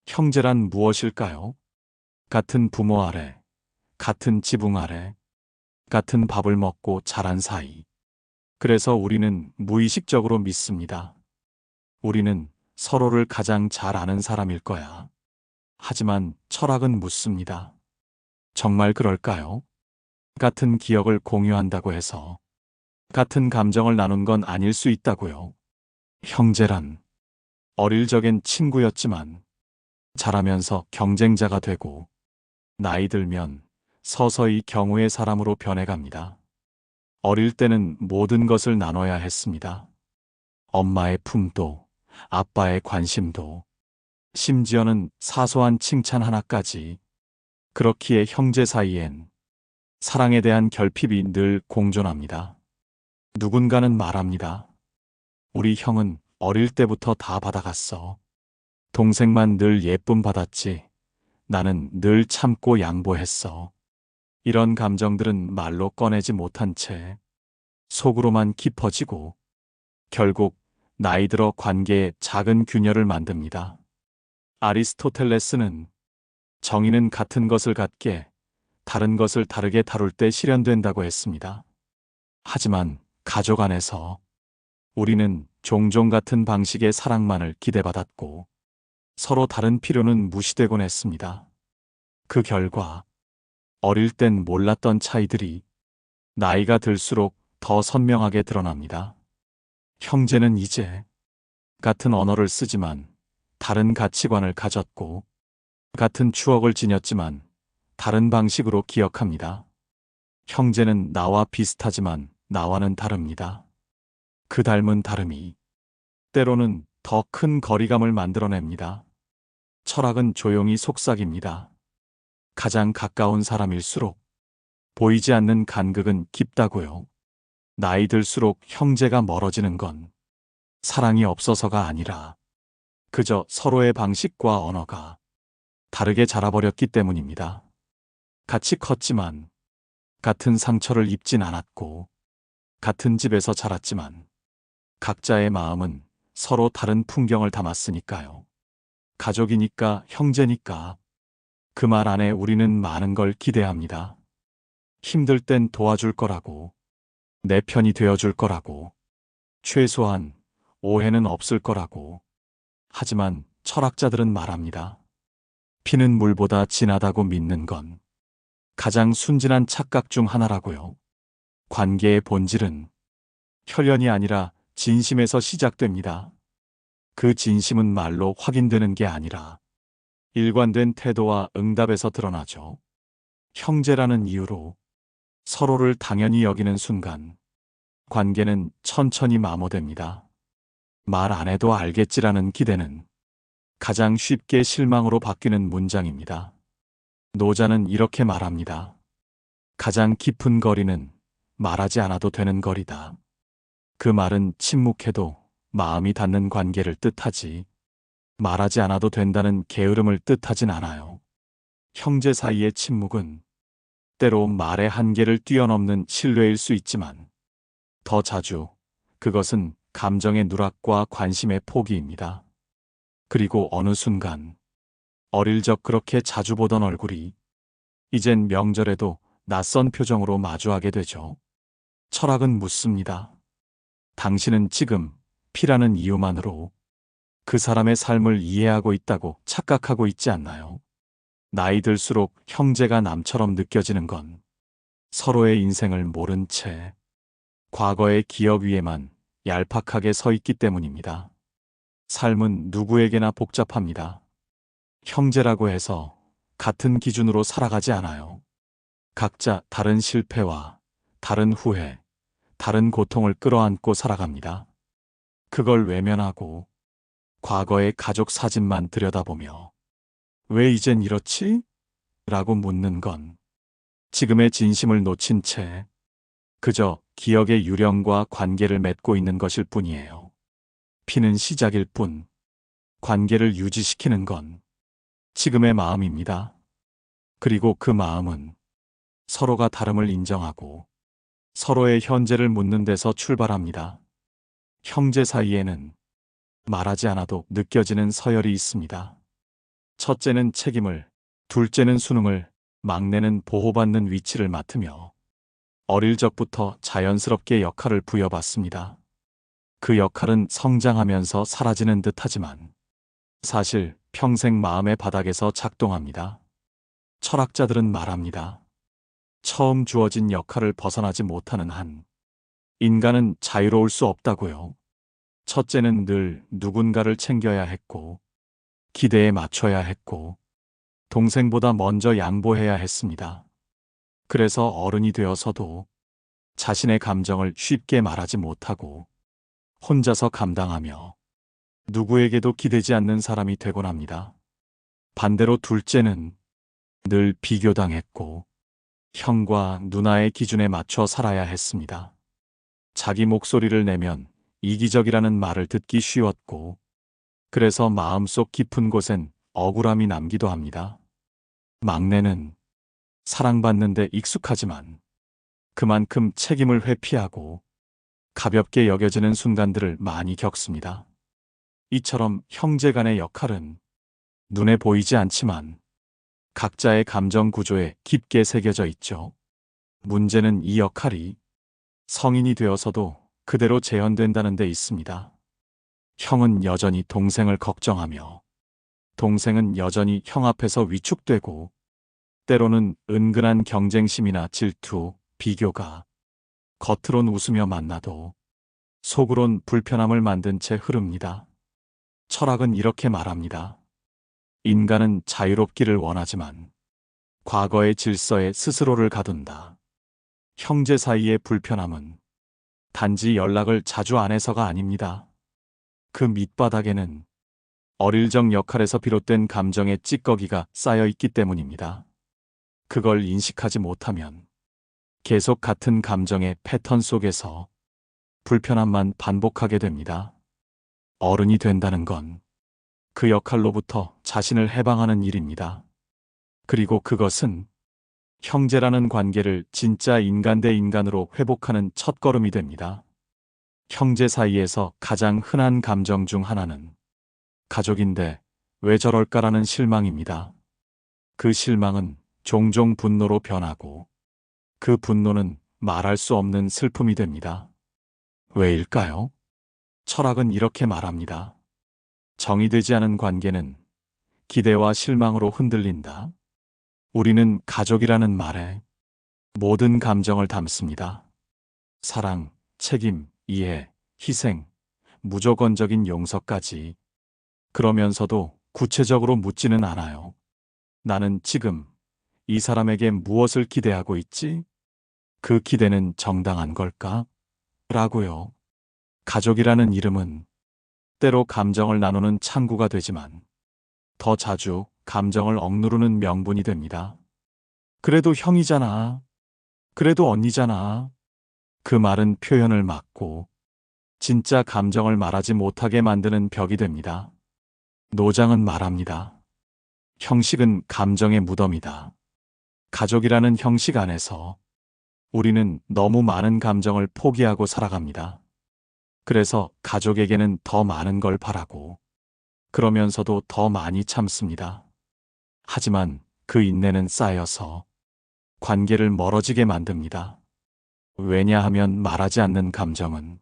형제란 무엇일까요? 같은 부모 아래, 같은 지붕 아래, 같은 밥을 먹고 자란 사이. 그래서 우리는 무의식적으로 믿습니다. 우리는 서로를 가장 잘 아는 사람일 거야. 하지만 철학은 묻습니다. 정말 그럴까요? 같은 기억을 공유한다고 해서 같은 감정을 나눈 건 아닐 수 있다고요. 형제란 어릴 적엔 친구였지만 자라면서 경쟁자가 되고 나이 들면 서서히 경우의 사람으로 변해갑니다. 어릴 때는 모든 것을 나눠야 했습니다. 엄마의 품도, 아빠의 관심도, 심지어는 사소한 칭찬 하나까지. 그렇기에 형제 사이엔 사랑에 대한 결핍이 늘 공존합니다. 누군가는 말합니다. 우리 형은 어릴 때부터 다 받아갔어. 동생만 늘 예쁨 받았지. 나는 늘 참고 양보했어. 이런 감정들은 말로 꺼내지 못한 채 속으로만 깊어지고 결국 나이 들어 관계에 작은 균열을 만듭니다. 아리스토텔레스는 정의는 같은 것을 갖게 다른 것을 다르게 다룰 때 실현된다고 했습니다. 하지만 가족 안에서 우리는 종종 같은 방식의 사랑만을 기대받았고 서로 다른 필요는 무시되곤 했습니다. 그 결과 어릴 땐 몰랐던 차이들이 나이가 들수록 더 선명하게 드러납니다. 형제는 이제 같은 언어를 쓰지만 다른 가치관을 가졌고 같은 추억을 지녔지만 다른 방식으로 기억합니다. 형제는 나와 비슷하지만 나와는 다릅니다. 그 닮은 다름이 때로는 더 큰 거리감을 만들어냅니다. 철학은 조용히 속삭입니다. 가장 가까운 사람일수록 보이지 않는 간극은 깊다고요. 나이 들수록 형제가 멀어지는 건 사랑이 없어서가 아니라 그저 서로의 방식과 언어가 다르게 자라버렸기 때문입니다. 같이 컸지만 같은 상처를 입진 않았고 같은 집에서 자랐지만 각자의 마음은 서로 다른 풍경을 담았으니까요. 가족이니까 형제니까 그 말 안에 우리는 많은 걸 기대합니다. 힘들 땐 도와줄 거라고, 내 편이 되어줄 거라고, 최소한 오해는 없을 거라고. 하지만 철학자들은 말합니다. 피는 물보다 진하다고 믿는 건 가장 순진한 착각 중 하나라고요. 관계의 본질은 혈연이 아니라 진심에서 시작됩니다. 그 진심은 말로 확인되는 게 아니라 일관된 태도와 응답에서 드러나죠. 형제라는 이유로 서로를 당연히 여기는 순간 관계는 천천히 마모됩니다. 말 안 해도 알겠지라는 기대는 가장 쉽게 실망으로 바뀌는 문장입니다. 노자는 이렇게 말합니다. 가장 깊은 거리는 말하지 않아도 되는 거리다. 그 말은 침묵해도 마음이 닿는 관계를 뜻하지 말하지 않아도 된다는 게으름을 뜻하진 않아요. 형제 사이의 침묵은 때로 말의 한계를 뛰어넘는 신뢰일 수 있지만 더 자주 그것은 감정의 누락과 관심의 포기입니다. 그리고 어느 순간 어릴 적 그렇게 자주 보던 얼굴이 이젠 명절에도 낯선 표정으로 마주하게 되죠. 철학은 묻습니다. 당신은 지금 피라는 이유만으로 그 사람의 삶을 이해하고 있다고 착각하고 있지 않나요? 나이 들수록 형제가 남처럼 느껴지는 건 서로의 인생을 모른 채 과거의 기억 위에만 얄팍하게 서 있기 때문입니다. 삶은 누구에게나 복잡합니다. 형제라고 해서 같은 기준으로 살아가지 않아요. 각자 다른 실패와 다른 후회, 다른 고통을 끌어안고 살아갑니다. 그걸 외면하고 과거의 가족 사진만 들여다보며 왜 이젠 이렇지? 라고 묻는 건 지금의 진심을 놓친 채 그저 기억의 유령과 관계를 맺고 있는 것일 뿐이에요. 피는 시작일 뿐 관계를 유지시키는 건 지금의 마음입니다. 그리고 그 마음은 서로가 다름을 인정하고 서로의 현재를 묻는 데서 출발합니다. 형제 사이에는 말하지 않아도 느껴지는 서열이 있습니다. 첫째는 책임을, 둘째는 수능을, 막내는 보호받는 위치를 맡으며 어릴 적부터 자연스럽게 역할을 부여받습니다. 그 역할은 성장하면서 사라지는 듯하지만 사실 평생 마음의 바닥에서 작동합니다. 철학자들은 말합니다. 처음 주어진 역할을 벗어나지 못하는 한 인간은 자유로울 수 없다고요. 첫째는 늘 누군가를 챙겨야 했고, 기대에 맞춰야 했고, 동생보다 먼저 양보해야 했습니다. 그래서 어른이 되어서도 자신의 감정을 쉽게 말하지 못하고 혼자서 감당하며 누구에게도 기대지 않는 사람이 되곤 합니다. 반대로 둘째는 늘 비교당했고 형과 누나의 기준에 맞춰 살아야 했습니다. 자기 목소리를 내면 이기적이라는 말을 듣기 쉬웠고 그래서 마음속 깊은 곳엔 억울함이 남기도 합니다. 막내는 사랑받는데 익숙하지만 그만큼 책임을 회피하고 가볍게 여겨지는 순간들을 많이 겪습니다. 이처럼 형제 간의 역할은 눈에 보이지 않지만 각자의 감정 구조에 깊게 새겨져 있죠. 문제는 이 역할이 성인이 되어서도 그대로 재현된다는 데 있습니다. 형은 여전히 동생을 걱정하며 동생은 여전히 형 앞에서 위축되고 때로는 은근한 경쟁심이나 질투, 비교가 겉으론 웃으며 만나도 속으론 불편함을 만든 채 흐릅니다. 철학은 이렇게 말합니다. 인간은 자유롭기를 원하지만 과거의 질서에 스스로를 가둔다. 형제 사이의 불편함은 단지 연락을 자주 안 해서가 아닙니다. 그 밑바닥에는 어릴 적 역할에서 비롯된 감정의 찌꺼기가 쌓여 있기 때문입니다. 그걸 인식하지 못하면 계속 같은 감정의 패턴 속에서 불편함만 반복하게 됩니다. 어른이 된다는 건 그 역할로부터 자신을 해방하는 일입니다. 그리고 그것은 형제라는 관계를 진짜 인간 대 인간으로 회복하는 첫걸음이 됩니다. 형제 사이에서 가장 흔한 감정 중 하나는 가족인데 왜 저럴까라는 실망입니다. 그 실망은 종종 분노로 변하고 그 분노는 말할 수 없는 슬픔이 됩니다. 왜일까요? 철학은 이렇게 말합니다. 정의되지 않은 관계는 기대와 실망으로 흔들린다. 우리는 가족이라는 말에 모든 감정을 담습니다. 사랑, 책임, 이해, 희생, 무조건적인 용서까지. 그러면서도 구체적으로 묻지는 않아요. 나는 지금 이 사람에게 무엇을 기대하고 있지? 그 기대는 정당한 걸까? 라고요. 가족이라는 이름은 때로 감정을 나누는 창구가 되지만 더 자주 감정을 억누르는 명분이 됩니다. 그래도 형이잖아. 그래도 언니잖아. 그 말은 표현을 막고 진짜 감정을 말하지 못하게 만드는 벽이 됩니다. 노장은 말합니다. 형식은 감정의 무덤이다. 가족이라는 형식 안에서 우리는 너무 많은 감정을 포기하고 살아갑니다. 그래서 가족에게는 더 많은 걸 바라고 그러면서도 더 많이 참습니다. 하지만 그 인내는 쌓여서 관계를 멀어지게 만듭니다. 왜냐하면 말하지 않는 감정은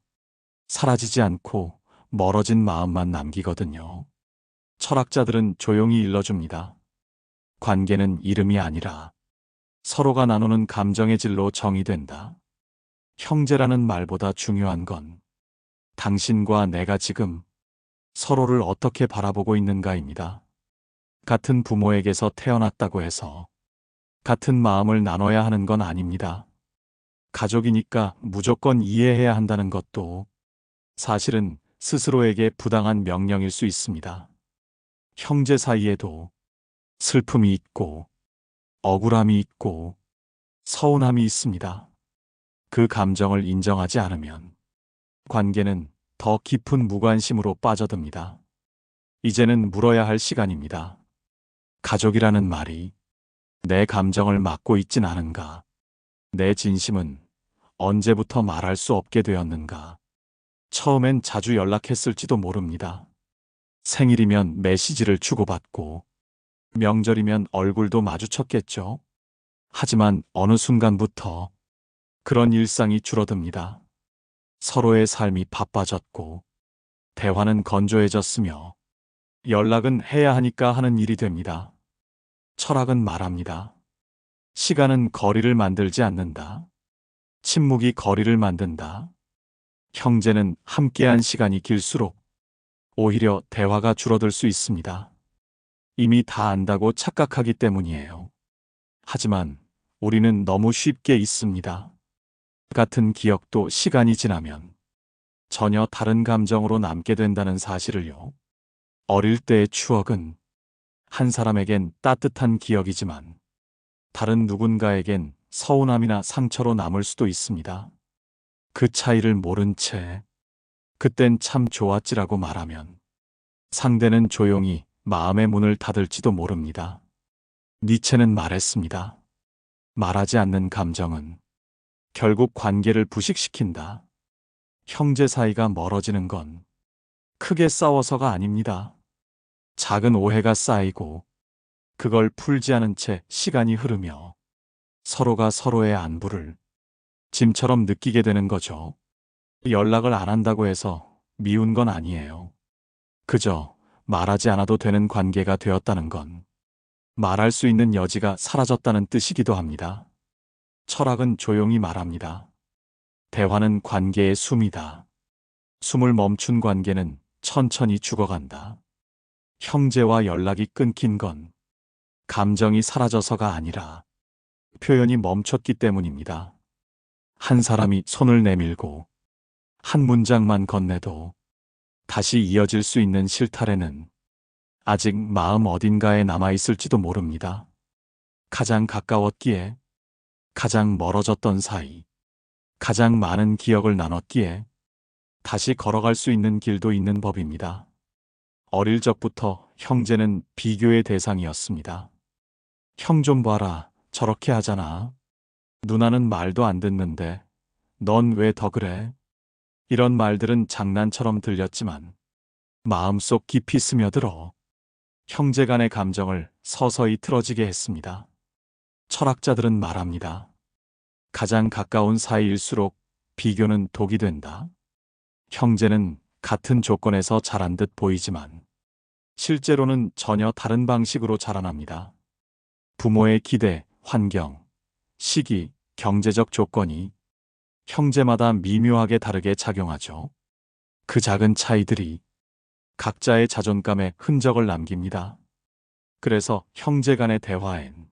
사라지지 않고 멀어진 마음만 남기거든요. 철학자들은 조용히 일러줍니다. 관계는 이름이 아니라 서로가 나누는 감정의 질로 정의된다. 형제라는 말보다 중요한 건 당신과 내가 지금 서로를 어떻게 바라보고 있는가입니다. 같은 부모에게서 태어났다고 해서 같은 마음을 나눠야 하는 건 아닙니다. 가족이니까 무조건 이해해야 한다는 것도 사실은 스스로에게 부당한 명령일 수 있습니다. 형제 사이에도 슬픔이 있고 억울함이 있고 서운함이 있습니다. 그 감정을 인정하지 않으면 관계는 더 깊은 무관심으로 빠져듭니다. 이제는 물어야 할 시간입니다. 가족이라는 말이 내 감정을 막고 있진 않은가? 내 진심은 언제부터 말할 수 없게 되었는가? 처음엔 자주 연락했을지도 모릅니다. 생일이면 메시지를 주고받고 명절이면 얼굴도 마주쳤겠죠. 하지만 어느 순간부터 그런 일상이 줄어듭니다. 서로의 삶이 바빠졌고, 대화는 건조해졌으며, 연락은 해야 하니까 하는 일이 됩니다. 철학은 말합니다. 시간은 거리를 만들지 않는다. 침묵이 거리를 만든다. 형제는 함께한 시간이 길수록 오히려 대화가 줄어들 수 있습니다. 이미 다 안다고 착각하기 때문이에요. 하지만 우리는 너무 쉽게 잊습니다. 같은 기억도 시간이 지나면 전혀 다른 감정으로 남게 된다는 사실을요. 어릴 때의 추억은 한 사람에겐 따뜻한 기억이지만 다른 누군가에겐 서운함이나 상처로 남을 수도 있습니다. 그 차이를 모른 채 그땐 참 좋았지라고 말하면 상대는 조용히 마음의 문을 닫을지도 모릅니다. 니체는 말했습니다. 말하지 않는 감정은 결국 관계를 부식시킨다. 형제 사이가 멀어지는 건 크게 싸워서가 아닙니다. 작은 오해가 쌓이고 그걸 풀지 않은 채 시간이 흐르며 서로가 서로의 안부를 짐처럼 느끼게 되는 거죠. 연락을 안 한다고 해서 미운 건 아니에요. 그저 말하지 않아도 되는 관계가 되었다는 건 말할 수 있는 여지가 사라졌다는 뜻이기도 합니다. 철학은 조용히 말합니다. 대화는 관계의 숨이다. 숨을 멈춘 관계는 천천히 죽어간다. 형제와 연락이 끊긴 건 감정이 사라져서가 아니라 표현이 멈췄기 때문입니다. 한 사람이 손을 내밀고 한 문장만 건네도 다시 이어질 수 있는 실타래는 아직 마음 어딘가에 남아있을지도 모릅니다. 가장 가까웠기에, 가장 멀어졌던 사이, 가장 많은 기억을 나눴기에 다시 걸어갈 수 있는 길도 있는 법입니다. 어릴 적부터 형제는 비교의 대상이었습니다. 형 좀 봐라, 저렇게 하잖아. 누나는 말도 안 듣는데 넌 왜 더 그래? 이런 말들은 장난처럼 들렸지만 마음속 깊이 스며들어 형제 간의 감정을 서서히 틀어지게 했습니다. 철학자들은 말합니다. 가장 가까운 사이일수록 비교는 독이 된다. 형제는 같은 조건에서 자란 듯 보이지만 실제로는 전혀 다른 방식으로 자라납니다. 부모의 기대, 환경, 시기, 경제적 조건이 형제마다 미묘하게 다르게 작용하죠. 그 작은 차이들이 각자의 자존감에 흔적을 남깁니다. 그래서 형제 간의 대화엔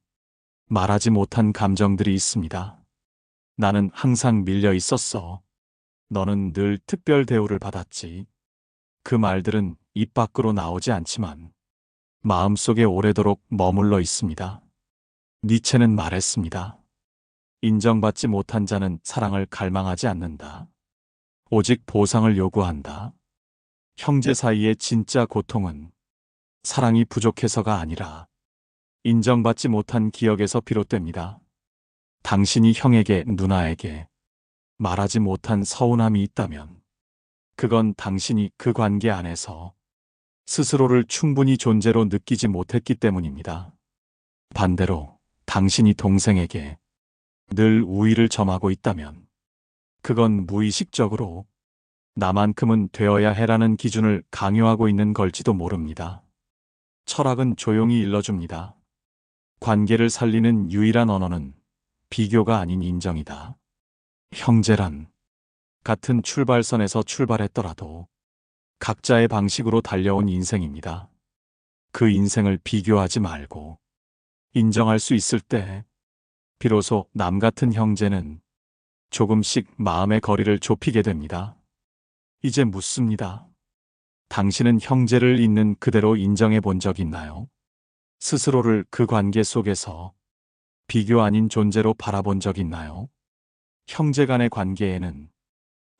말하지 못한 감정들이 있습니다. 나는 항상 밀려 있었어. 너는 늘 특별 대우를 받았지. 그 말들은 입 밖으로 나오지 않지만 마음속에 오래도록 머물러 있습니다. 니체는 말했습니다. 인정받지 못한 자는 사랑을 갈망하지 않는다. 오직 보상을 요구한다. 형제 사이의 진짜 고통은 사랑이 부족해서가 아니라 인정받지 못한 기억에서 비롯됩니다. 당신이 형에게, 누나에게 말하지 못한 서운함이 있다면 그건 당신이 그 관계 안에서 스스로를 충분히 존재로 느끼지 못했기 때문입니다. 반대로 당신이 동생에게 늘 우위를 점하고 있다면 그건 무의식적으로 나만큼은 되어야 해라는 기준을 강요하고 있는 걸지도 모릅니다. 철학은 조용히 일러줍니다. 관계를 살리는 유일한 언어는 비교가 아닌 인정이다. 형제란 같은 출발선에서 출발했더라도 각자의 방식으로 달려온 인생입니다. 그 인생을 비교하지 말고 인정할 수 있을 때 비로소 남 같은 형제는 조금씩 마음의 거리를 좁히게 됩니다. 이제 묻습니다. 당신은 형제를 있는 그대로 인정해 본 적 있나요? 스스로를 그 관계 속에서 비교 아닌 존재로 바라본 적 있나요? 형제 간의 관계에는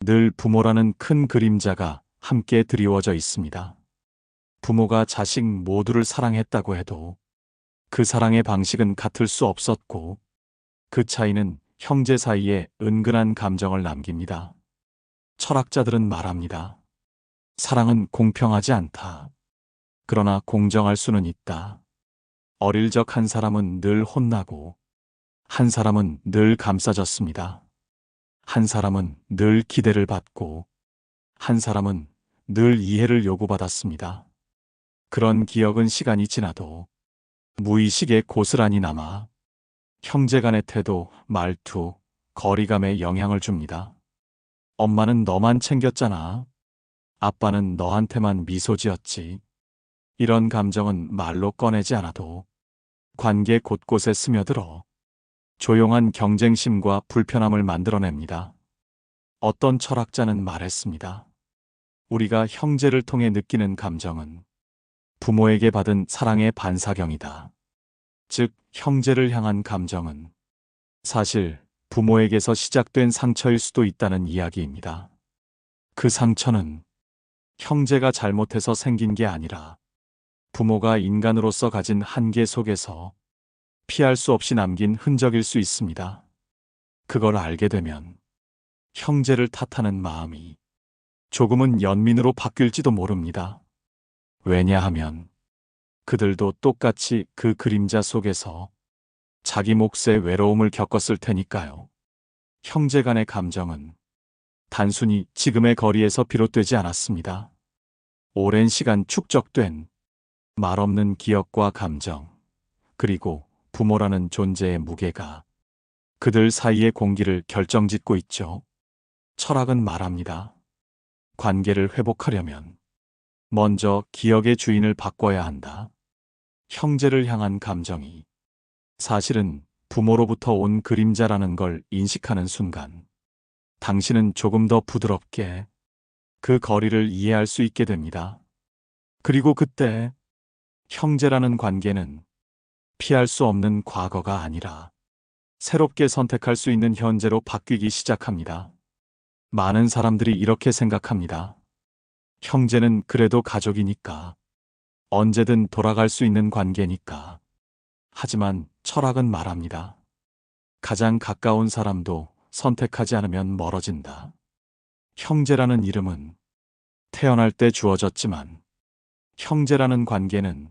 늘 부모라는 큰 그림자가 함께 드리워져 있습니다. 부모가 자식 모두를 사랑했다고 해도 그 사랑의 방식은 같을 수 없었고 그 차이는 형제 사이에 은근한 감정을 남깁니다. 철학자들은 말합니다. 사랑은 공평하지 않다. 그러나 공정할 수는 있다. 어릴 적 한 사람은 늘 혼나고, 한 사람은 늘 감싸졌습니다. 한 사람은 늘 기대를 받고, 한 사람은 늘 이해를 요구받았습니다. 그런 기억은 시간이 지나도 무의식에 고스란히 남아 형제 간의 태도, 말투, 거리감에 영향을 줍니다. 엄마는 너만 챙겼잖아. 아빠는 너한테만 미소 지었지. 이런 감정은 말로 꺼내지 않아도 관계 곳곳에 스며들어 조용한 경쟁심과 불편함을 만들어냅니다. 어떤 철학자는 말했습니다. 우리가 형제를 통해 느끼는 감정은 부모에게 받은 사랑의 반사경이다. 즉, 형제를 향한 감정은 사실 부모에게서 시작된 상처일 수도 있다는 이야기입니다. 그 상처는 형제가 잘못해서 생긴 게 아니라 부모가 인간으로서 가진 한계 속에서 피할 수 없이 남긴 흔적일 수 있습니다. 그걸 알게 되면 형제를 탓하는 마음이 조금은 연민으로 바뀔지도 모릅니다. 왜냐하면 그들도 똑같이 그 그림자 속에서 자기 몫의 외로움을 겪었을 테니까요. 형제 간의 감정은 단순히 지금의 거리에서 비롯되지 않았습니다. 오랜 시간 축적된 말없는 기억과 감정, 그리고 부모라는 존재의 무게가 그들 사이의 공기를 결정짓고 있죠. 철학은 말합니다. 관계를 회복하려면 먼저 기억의 주인을 바꿔야 한다. 형제를 향한 감정이 사실은 부모로부터 온 그림자라는 걸 인식하는 순간, 당신은 조금 더 부드럽게 그 거리를 이해할 수 있게 됩니다. 그리고 그때 형제라는 관계는 피할 수 없는 과거가 아니라 새롭게 선택할 수 있는 현재로 바뀌기 시작합니다. 많은 사람들이 이렇게 생각합니다. 형제는 그래도 가족이니까, 언제든 돌아갈 수 있는 관계니까. 하지만 철학은 말합니다. 가장 가까운 사람도 선택하지 않으면 멀어진다. 형제라는 이름은 태어날 때 주어졌지만, 형제라는 관계는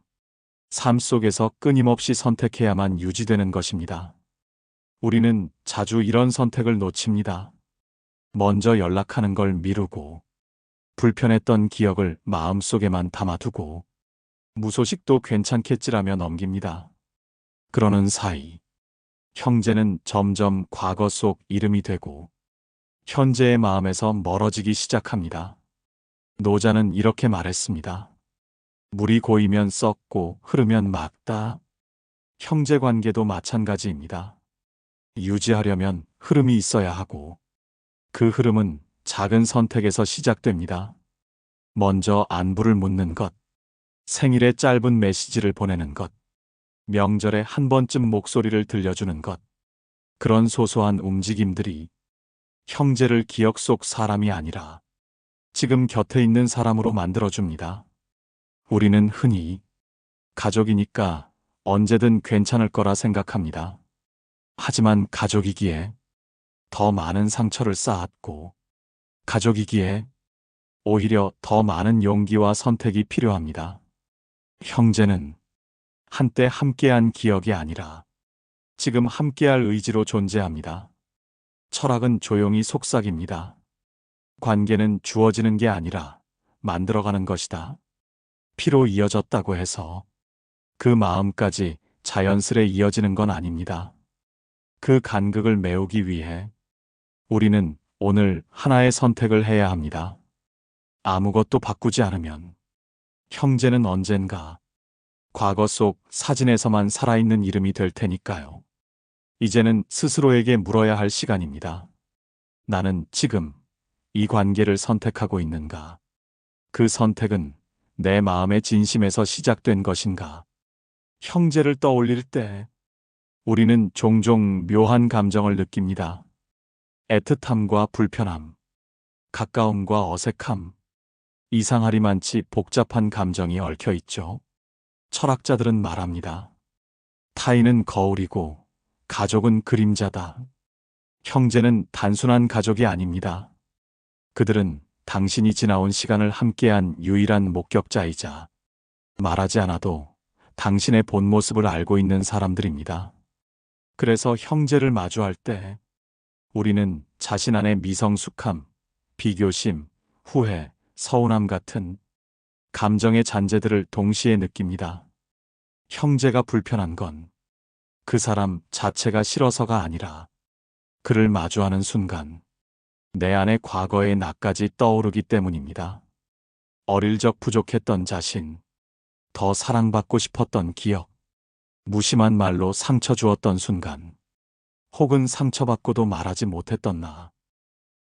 삶 속에서 끊임없이 선택해야만 유지되는 것입니다. 우리는 자주 이런 선택을 놓칩니다. 먼저 연락하는 걸 미루고, 불편했던 기억을 마음속에만 담아두고, 무소식도 괜찮겠지라며 넘깁니다. 그러는 사이, 형제는 점점 과거 속 이름이 되고, 현재의 마음에서 멀어지기 시작합니다. 노자는 이렇게 말했습니다. 물이 고이면 썩고 흐르면 맑다. 형제 관계도 마찬가지입니다. 유지하려면 흐름이 있어야 하고, 그 흐름은 작은 선택에서 시작됩니다. 먼저 안부를 묻는 것, 생일에 짧은 메시지를 보내는 것, 명절에 한 번쯤 목소리를 들려주는 것. 그런 소소한 움직임들이 형제를 기억 속 사람이 아니라 지금 곁에 있는 사람으로 만들어줍니다. 우리는 흔히 가족이니까 언제든 괜찮을 거라 생각합니다. 하지만 가족이기에 더 많은 상처를 쌓았고, 가족이기에 오히려 더 많은 용기와 선택이 필요합니다. 형제는 한때 함께한 기억이 아니라 지금 함께할 의지로 존재합니다. 철학은 조용히 속삭입니다. 관계는 주어지는 게 아니라 만들어가는 것이다. 피로 이어졌다고 해서 그 마음까지 자연스레 이어지는 건 아닙니다. 그 간극을 메우기 위해 우리는 오늘 하나의 선택을 해야 합니다. 아무것도 바꾸지 않으면 형제는 언젠가 과거 속 사진에서만 살아있는 이름이 될 테니까요. 이제는 스스로에게 물어야 할 시간입니다. 나는 지금 이 관계를 선택하고 있는가? 그 선택은 내 마음의 진심에서 시작된 것인가? 형제를 떠올릴 때 우리는 종종 묘한 감정을 느낍니다. 애틋함과 불편함, 가까움과 어색함, 이상하리만치 복잡한 감정이 얽혀 있죠. 철학자들은 말합니다. 타인은 거울이고 가족은 그림자다. 형제는 단순한 가족이 아닙니다. 그들은 당신이 지나온 시간을 함께한 유일한 목격자이자 말하지 않아도 당신의 본 모습을 알고 있는 사람들입니다. 그래서 형제를 마주할 때 우리는 자신 안의 미성숙함, 비교심, 후회, 서운함 같은 감정의 잔재들을 동시에 느낍니다. 형제가 불편한 건 그 사람 자체가 싫어서가 아니라 그를 마주하는 순간 내 안의 과거의 나까지 떠오르기 때문입니다. 어릴 적 부족했던 자신, 더 사랑받고 싶었던 기억, 무심한 말로 상처 주었던 순간, 혹은 상처받고도 말하지 못했던 나.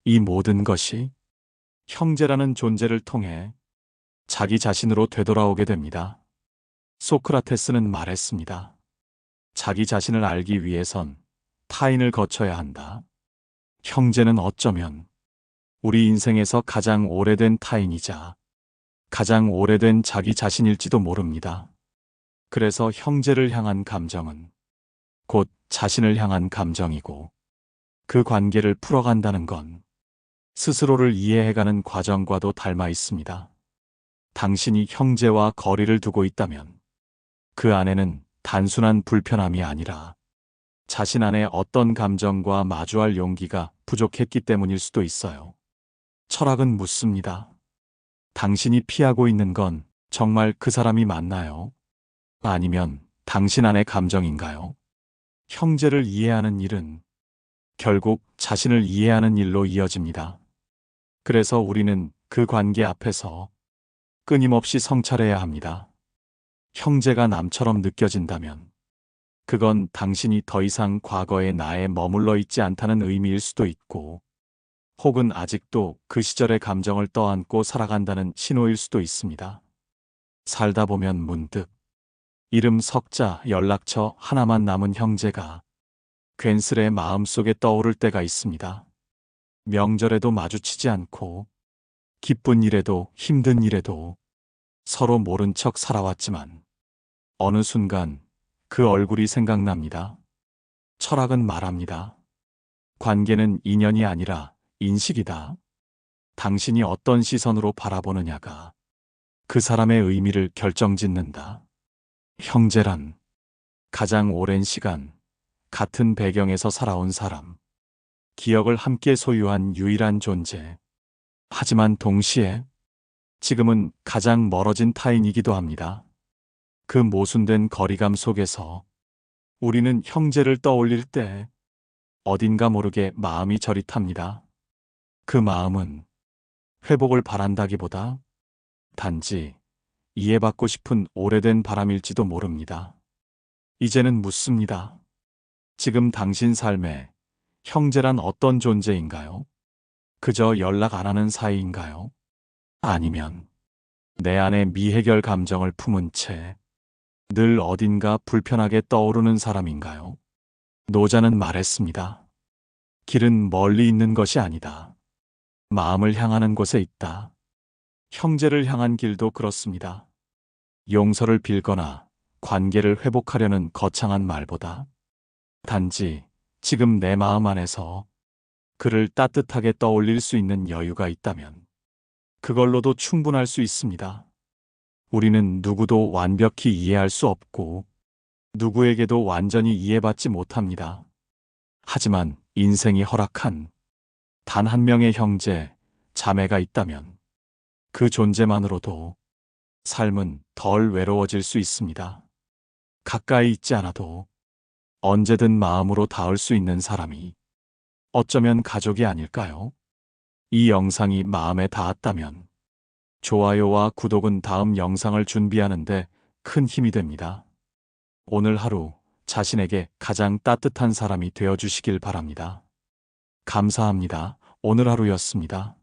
이 모든 것이 형제라는 존재를 통해 자기 자신으로 되돌아오게 됩니다. 소크라테스는 말했습니다. 자기 자신을 알기 위해선 타인을 거쳐야 한다. 형제는 어쩌면 우리 인생에서 가장 오래된 타인이자 가장 오래된 자기 자신일지도 모릅니다. 그래서 형제를 향한 감정은 곧 자신을 향한 감정이고 그 관계를 풀어간다는 건 스스로를 이해해가는 과정과도 닮아 있습니다. 당신이 형제와 거리를 두고 있다면 그 안에는 단순한 불편함이 아니라 자신 안에 어떤 감정과 마주할 용기가 부족했기 때문일 수도 있어요. 철학은 묻습니다. 당신이 피하고 있는 건 정말 그 사람이 맞나요? 아니면 당신 안의 감정인가요? 형제를 이해하는 일은 결국 자신을 이해하는 일로 이어집니다. 그래서 우리는 그 관계 앞에서 끊임없이 성찰해야 합니다. 형제가 남처럼 느껴진다면 그건 당신이 더 이상 과거의 나에 머물러 있지 않다는 의미일 수도 있고, 혹은 아직도 그 시절의 감정을 떠안고 살아간다는 신호일 수도 있습니다. 살다 보면 문득 이름 석자 연락처 하나만 남은 형제가 괜스레 마음속에 떠오를 때가 있습니다. 명절에도 마주치지 않고 기쁜 일에도 힘든 일에도 서로 모른 척 살아왔지만 어느 순간 그 얼굴이 생각납니다. 철학은 말합니다. 관계는 인연이 아니라 인식이다. 당신이 어떤 시선으로 바라보느냐가 그 사람의 의미를 결정짓는다. 형제란 가장 오랜 시간 같은 배경에서 살아온 사람, 기억을 함께 소유한 유일한 존재. 하지만 동시에 지금은 가장 멀어진 타인이기도 합니다. 그 모순된 거리감 속에서 우리는 형제를 떠올릴 때 어딘가 모르게 마음이 저릿합니다. 그 마음은 회복을 바란다기보다 단지 이해받고 싶은 오래된 바람일지도 모릅니다. 이제는 묻습니다. 지금 당신 삶에 형제란 어떤 존재인가요? 그저 연락 안 하는 사이인가요? 아니면 내 안에 미해결 감정을 품은 채 늘 어딘가 불편하게 떠오르는 사람인가요? 노자는 말했습니다. 길은 멀리 있는 것이 아니다. 마음을 향하는 곳에 있다. 형제를 향한 길도 그렇습니다. 용서를 빌거나 관계를 회복하려는 거창한 말보다 단지 지금 내 마음 안에서 그를 따뜻하게 떠올릴 수 있는 여유가 있다면 그걸로도 충분할 수 있습니다. 우리는 누구도 완벽히 이해할 수 없고 누구에게도 완전히 이해받지 못합니다. 하지만 인생이 허락한 단 한 명의 형제, 자매가 있다면 그 존재만으로도 삶은 덜 외로워질 수 있습니다. 가까이 있지 않아도 언제든 마음으로 닿을 수 있는 사람이 어쩌면 가족이 아닐까요? 이 영상이 마음에 닿았다면 좋아요와 구독은 다음 영상을 준비하는데 큰 힘이 됩니다. 오늘 하루 자신에게 가장 따뜻한 사람이 되어주시길 바랍니다. 감사합니다. 오늘 하루였습니다.